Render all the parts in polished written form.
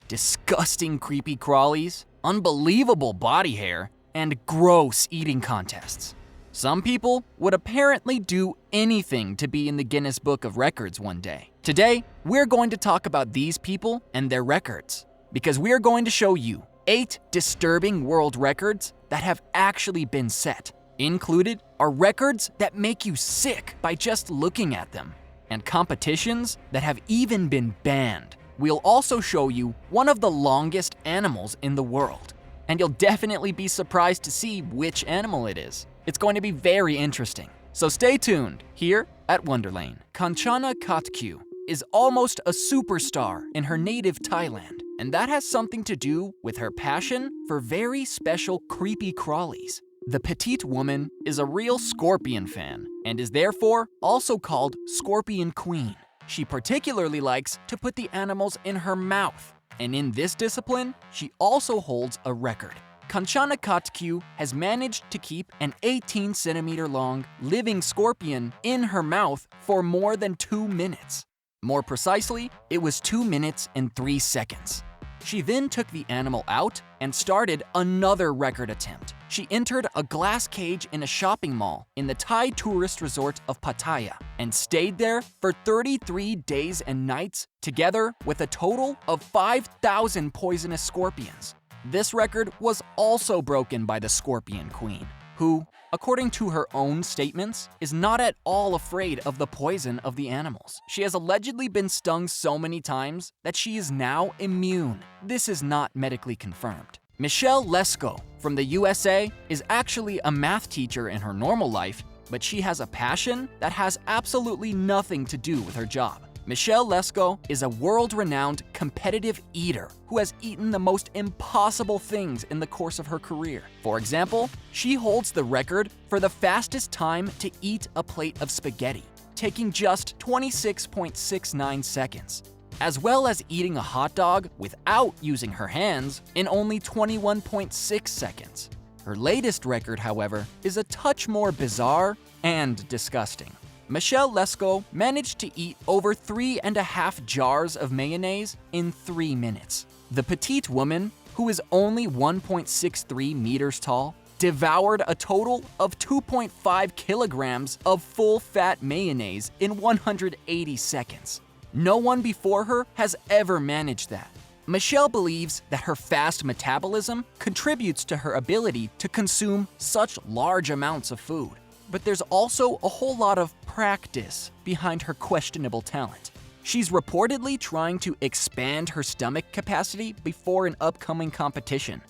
disgusting creepy crawlies, unbelievable body hair, and gross eating contests. Some people would apparently do anything to be in the Guinness Book of Records one day. Today, we're going to talk about these people and their records, because we're going to show you 8 disturbing world records that have actually been set. Included are records that make you sick by just looking at them, and competitions that have even been banned. We'll also show you one of the longest animals in the world, and you'll definitely be surprised to see which animal it is. It's going to be very interesting. So stay tuned here at Wonderlane. Kanchana Katkyu is almost a superstar in her native Thailand, and that has something to do with her passion for very special creepy crawlies. The petite woman is a real scorpion fan and is therefore also called Scorpion Queen. She particularly likes to put the animals in her mouth, and in this discipline, she also holds a record. Kanchana Katkyu has managed to keep an 18-centimeter long living scorpion in her mouth for more than 2 minutes. More precisely, it was 2 minutes and 3 seconds. She then took the animal out and started another record attempt. She entered a glass cage in a shopping mall in the Thai tourist resort of Pattaya and stayed there for 33 days and nights, together with a total of 5,000 poisonous scorpions. This record was also broken by the Scorpion Queen, who, according to her own statements, is not at all afraid of the poison of the animals. She has allegedly been stung so many times that she is now immune. This is not medically confirmed. Michelle Lesko from the USA is actually a math teacher in her normal life, but she has a passion that has absolutely nothing to do with her job. Michelle Lesko is a world-renowned competitive eater who has eaten the most impossible things in the course of her career. For example, she holds the record for the fastest time to eat a plate of spaghetti, taking just 26.69 seconds, as well as eating a hot dog without using her hands in only 21.6 seconds. Her latest record, however, is a touch more bizarre and disgusting. Michelle Lesko managed to eat over 3.5 jars of mayonnaise in 3 minutes. The petite woman, who is only 1.63 meters tall, devoured a total of 2.5 kilograms of full-fat mayonnaise in 180 seconds. No one before her has ever managed that. Michelle believes that her fast metabolism contributes to her ability to consume such large amounts of food. But there's also a whole lot of practice behind her questionable talent. She's reportedly trying to expand her stomach capacity before an upcoming competition,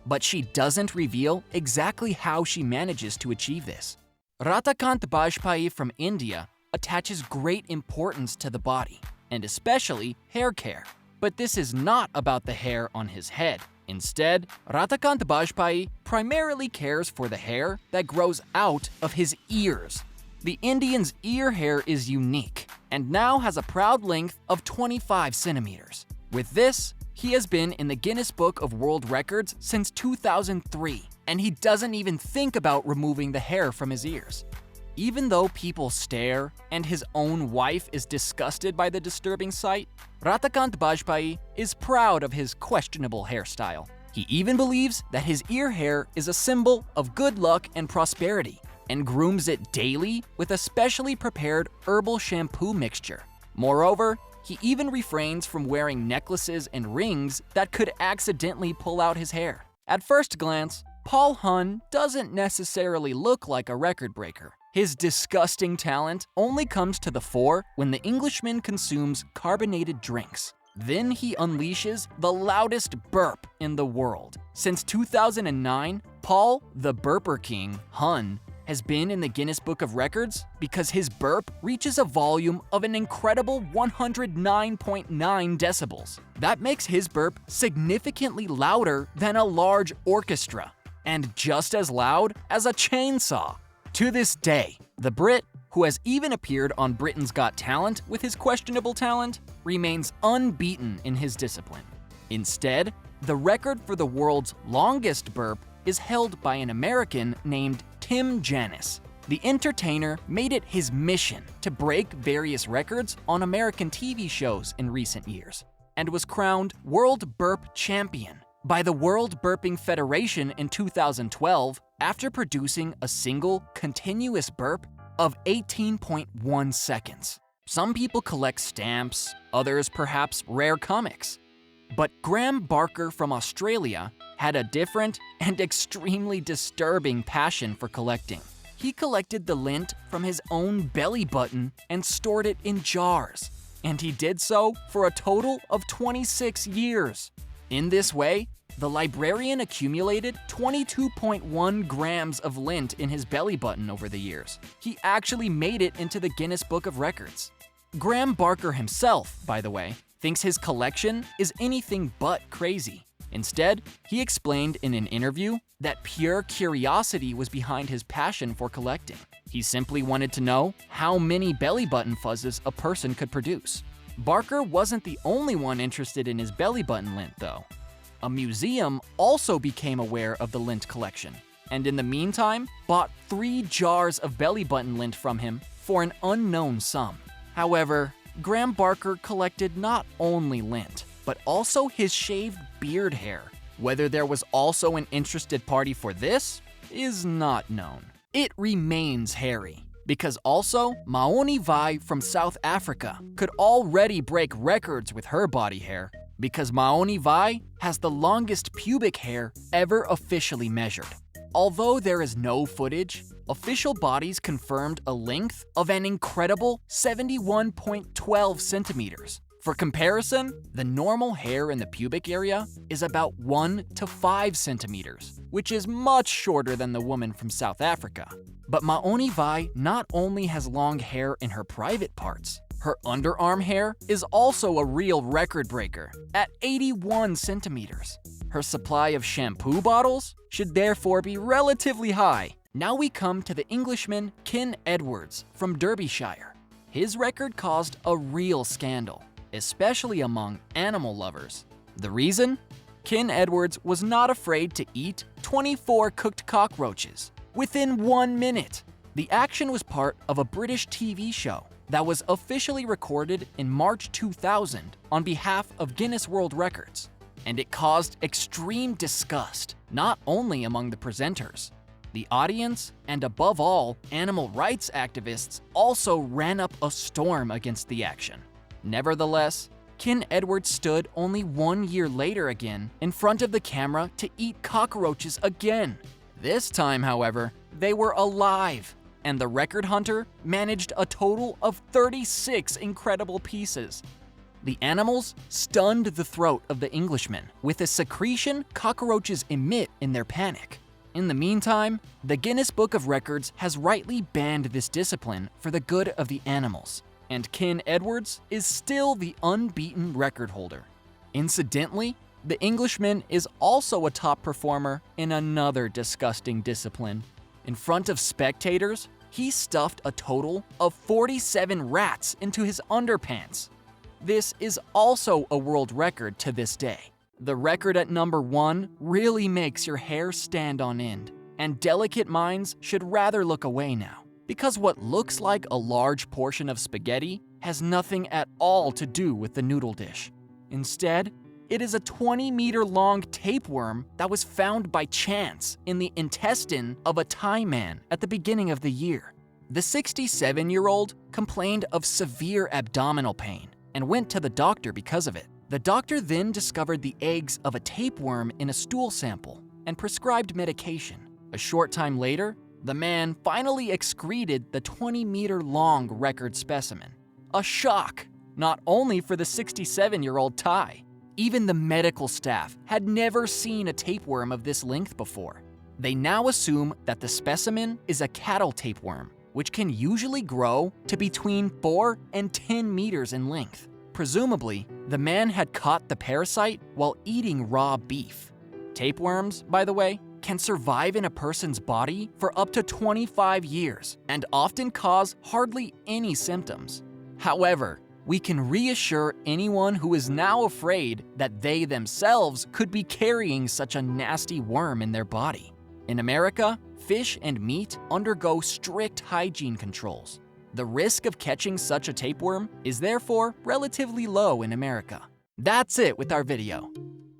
but she doesn't reveal exactly how she manages to achieve this. Ratakant Bhajpayi from India attaches great importance to the body, and especially hair care. But this is not about the hair on his head. Instead, Ratakant Bhajpayi primarily cares for the hair that grows out of his ears. The Indian's ear hair is unique and now has a proud length of 25 centimeters. With this, he has been in the Guinness Book of World Records since 2003, and he doesn't even think about removing the hair from his ears. Even though people stare and his own wife is disgusted by the disturbing sight, Ratakant Bhajpayi is proud of his questionable hairstyle. He even believes that his ear hair is a symbol of good luck and prosperity, and grooms it daily with a specially prepared herbal shampoo mixture. Moreover, he even refrains from wearing necklaces and rings that could accidentally pull out his hair. At first glance, Paul Hunn doesn't necessarily look like a record breaker. His disgusting talent only comes to the fore when the Englishman consumes carbonated drinks. Then he unleashes the loudest burp in the world. Since 2009, Paul, the Burper King, Hunn, has been in the Guinness Book of Records because his burp reaches a volume of an incredible 109.9 decibels. That makes his burp significantly louder than a large orchestra, and just as loud as a chainsaw. To this day, the Brit, who has even appeared on Britain's Got Talent with his questionable talent, remains unbeaten in his discipline. Instead, the record for the world's longest burp is held by an American named Tim Janis. The entertainer made it his mission to break various records on American TV shows in recent years. and was crowned World Burp Champion by the World Burping Federation in 2012 after producing a single continuous burp of 18.1 seconds. Some people collect stamps, others perhaps rare comics. But Graham Barker from Australia had a different and extremely disturbing passion for collecting. He collected the lint from his own belly button and stored it in jars, and he did so for a total of 26 years. In this way, the librarian accumulated 22.1 grams of lint in his belly button over the years. He actually made it into the Guinness Book of Records. Graham Barker himself, by the way, thinks his collection is anything but crazy. Instead, he explained in an interview that pure curiosity was behind his passion for collecting. He simply wanted to know how many belly button fuzzes a person could produce. Barker wasn't the only one interested in his belly button lint, though. A museum also became aware of the lint collection, and in the meantime, bought 3 jars of belly button lint from him for an unknown sum. However, Graham Barker collected not only lint, but also his shaved beard hair. Whether there was also an interested party for this is not known. It remains hairy, because also Maoni Vai from South Africa could already break records with her body hair, because Maoni Vai has the longest pubic hair ever officially measured. Although there is no footage, official bodies confirmed a length of an incredible 71.12 centimeters. For comparison, the normal hair in the pubic area is about 1 to 5 centimeters, which is much shorter than the woman from South Africa. But Maoni Vai not only has long hair in her private parts, her underarm hair is also a real record breaker at 81 centimeters. Her supply of shampoo bottles should therefore be relatively high. Now we come to the Englishman Ken Edwards from Derbyshire. His record caused a real scandal, especially among animal lovers. The reason? Ken Edwards was not afraid to eat 24 cooked cockroaches within 1 minute. The action was part of a British TV show that was officially recorded in March 2000 on behalf of Guinness World Records, and it caused extreme disgust, not only among the presenters. The audience, and above all, animal rights activists, also ran up a storm against the action. Nevertheless, Ken Edwards stood only 1 year later again in front of the camera to eat cockroaches again. This time, however, they were alive, and the record hunter managed a total of 36 incredible pieces. The animals stunned the throat of the Englishman with a secretion cockroaches emit in their panic. In the meantime, the Guinness Book of Records has rightly banned this discipline for the good of the animals, and Ken Edwards is still the unbeaten record holder. Incidentally, the Englishman is also a top performer in another disgusting discipline. In front of spectators, he stuffed a total of 47 rats into his underpants. This is also a world record to this day. The record at number 1 really makes your hair stand on end, and delicate minds should rather look away now, because what looks like a large portion of spaghetti has nothing at all to do with the noodle dish. Instead, it is a 20-meter-long tapeworm that was found by chance in the intestine of a Thai man at the beginning of the year. The 67-year-old complained of severe abdominal pain and went to the doctor because of it. The doctor then discovered the eggs of a tapeworm in a stool sample and prescribed medication. A short time later, the man finally excreted the 20-meter-long record specimen. A shock, not only for the 67-year-old Thai. Even the medical staff had never seen a tapeworm of this length before. They now assume that the specimen is a cattle tapeworm, which can usually grow to between 4 and 10 meters in length. Presumably, the man had caught the parasite while eating raw beef. Tapeworms, by the way, can survive in a person's body for up to 25 years and often cause hardly any symptoms. However, we can reassure anyone who is now afraid that they themselves could be carrying such a nasty worm in their body. In America, fish and meat undergo strict hygiene controls. The risk of catching such a tapeworm is therefore relatively low in America. That's it with our video.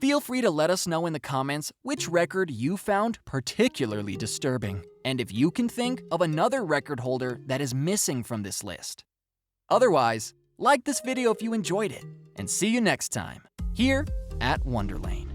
Feel free to let us know in the comments which record you found particularly disturbing, and if you can think of another record holder that is missing from this list. Otherwise, like this video if you enjoyed it, and see you next time, here at Wonderlane.